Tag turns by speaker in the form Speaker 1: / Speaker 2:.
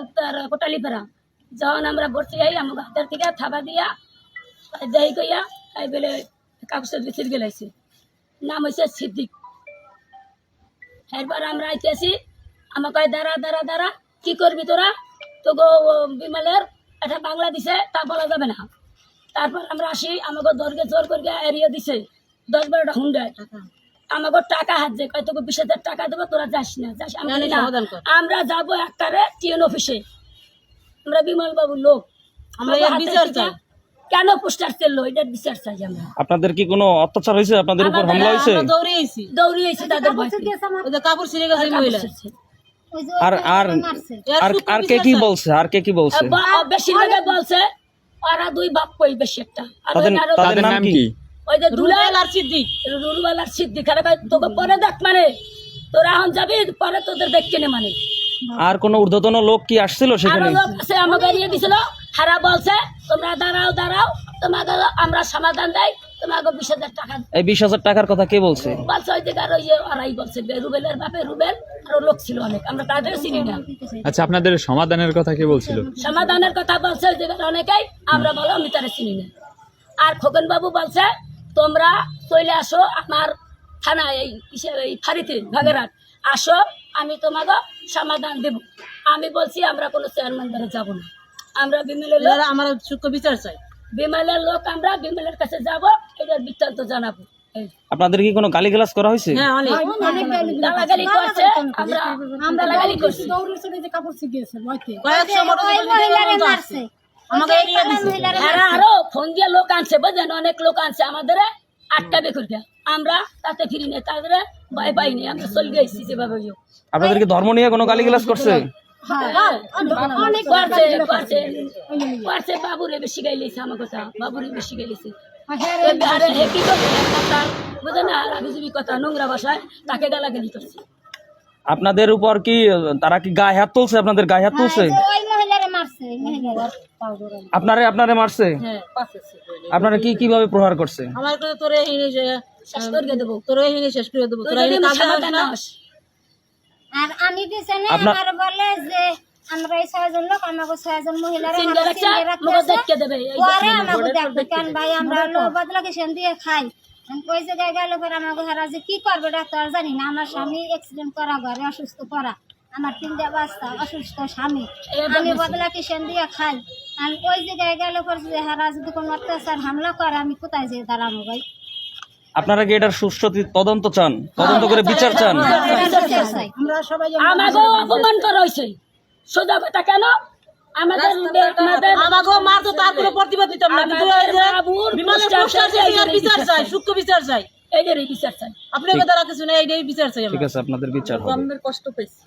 Speaker 1: উত্তর কোটালীপাড়া যখন আমরা ভর্তি হই আমাকে হাতের থেকে থাবা দিয়া যাই কইয়া তাই বলে কাগজের ভিতর গেলাইছে নাম হয়েছে সিদ্দিক। এরপর আমরা আইতেছি আমাকে দাঁড়া দাঁড়া দাঁড়া কি করবি তোরা তো গো বিমলের একটা বাংলা দিছে তা বলা যাবে না। তারপর আমরা আসি আমাকে দরকে জোর করে এড়িয়ে দিছে 10-12টা হুন্ডায় আমাকে টাকা হাত যে কয় তোকে 20,000 টাকা দেবো তোরা যাস না যাস আমরা যাবো একটারে টিএন অফিসে আমরা বিমল বাবুর লোক আমরা বিচার চাই কেন পোস্টার চললো এটার বিচার চাই আমরা।
Speaker 2: আপনাদের কি কোনো অত্যাচার হয়েছে আপনাদের উপর হামলা হয়েছে?
Speaker 1: দৌড়িয়েছি তাদের
Speaker 3: কাপড় ছিঁড়ে গেছে মহিলা
Speaker 2: আর আর আর কে কি বলছে আর কে কি বলছে?
Speaker 1: বেশিরভাগ বলছে ওরা দুই বাপ কই বেশি একটা
Speaker 2: তাদের নাম কি?
Speaker 1: ওই যে দুলাল আর সিদ্দিক রুলওয়াল আর সিদ্দিক আরে ভাই তোকে পরে দেখ মানে তোরা এখন যাবি পরে তোদের দেখ কেনে মানে।
Speaker 2: আর কোন ঊর্ধ্বতন লোক কি আসছিল সেখানে?
Speaker 1: আমাকে এড়িয়ে দিছিল হারা বলছে তোমরা দাঁড়াও দাঁড়াও তোমাকে আমরা সমাধান দেয় তোমাকে 20,000 টাকা।
Speaker 2: এই 20,000 টাকার কথা কে বলছে?
Speaker 1: বলছে ওই দিকে আর ওই যে ওরাই বলছে রুবেলের বাপে রুবেল আরো লোক ছিল অনেক আমরা তাদের চিনি না।
Speaker 4: আচ্ছা আপনাদের সমাধানের কথা কে বলছিল?
Speaker 1: সমাধানের কথা বলছে ওই দিকে অনেকেই আমরা বলো আমি তারা চিনি না। আর খোকন বাবু বলছে তোমরা চলে আসো আমার থানায় এই ফাঁড়িতে ভাগেরহাট আসো আমি তোমাকে সমাধান দেব। আমি বলছি আমরা কোনো চেয়ারম্যান দ্বারা যাবো না আমরা বিমলের লোক
Speaker 3: আমার সূক্ষ্ম বিচার চাই
Speaker 1: বিমলের লোক আমরা বিমলের কাছে যাব এটার বৃত্তান্ত জানাবো।
Speaker 2: আপনাদের কি কোনো গালিগালাজ করা হয়েছে?
Speaker 3: হ্যাঁ অনেক
Speaker 1: গালাগালি করছে আমরা গালাগালি করছি
Speaker 3: কয়েকশো মোটরসাইকেল মারছে আমাকে এড়িয়ে দিছে
Speaker 1: আরো ফোন দিয়ে লোক আনছে বুঝলেন অনেক লোক আনছে আমাদের আটকাবে করে আমরা তাতে ফিরি না তাদের ভয় পাইনি আমরা চলে গেছি যেভাবে।
Speaker 2: আপনাদের কি ধর্ম নিয়ে কোনো গালিগালাজ করছে?
Speaker 1: বাবুরে বেশি গাইলেছে আমার কথা বাবুরে বেশি গাইলেছে বুঝে না কথা নোংরা ভাষায় তাকে গালাগালি করছে।
Speaker 2: আপনাদের উপর কি তারা কি গায়ে হাত তুলছে? আপনাদের গায়ে হাত তুলছে? আপনারে মারছে? আপনারা কি কিভাবে প্রহার করছে?
Speaker 3: আমার কাছে তোরে শেষ করে দেবো তোরে শেষ করে দেবো তোরা
Speaker 5: আর আমি পিছনে আমার বলে যে আমরা এই 6 জন লোক আমাকে 6 জন মহিলারা পরে আমাকে দেখবে কেন ভাই আমরা লো বদলা কিষেন দিয়ে খাই ওই জায়গায় গেল পরে আমাকে হারা যে কি করবে ডাক্তার জানি না। আমার স্বামী অ্যাক্সিডেন্ট করা ঘরে অসুস্থ করা আমার 3টা বাচ্চা অসুস্থ স্বামী আমি বদলা কিষেন দিয়ে খাই আর ওই জায়গায় গেল পরে যে হারা যদি কোনো অত্যাচার হামলা করে আমি কোথায় যেয়ে দাঁড়াবো ভাই?
Speaker 2: আপনারা কি এটার সুষ্ঠু তদন্ত চান? তদন্ত করে বিচার চান?
Speaker 1: আমাকে অপমান করা হয়েছে সোজা কথা কেন আমাদের
Speaker 3: মারতো তার কোনো প্রতিবাদ দিতাম না বিচার চাই সূক্ষ্ম বিচার চাই
Speaker 1: এই যে বিচার চাই
Speaker 3: আপনার কথা কিছু না এইটাই বিচার চাই
Speaker 2: ঠিক আছে আপনাদের বিচার হবে।
Speaker 3: আমাদের কষ্ট পেয়েছি।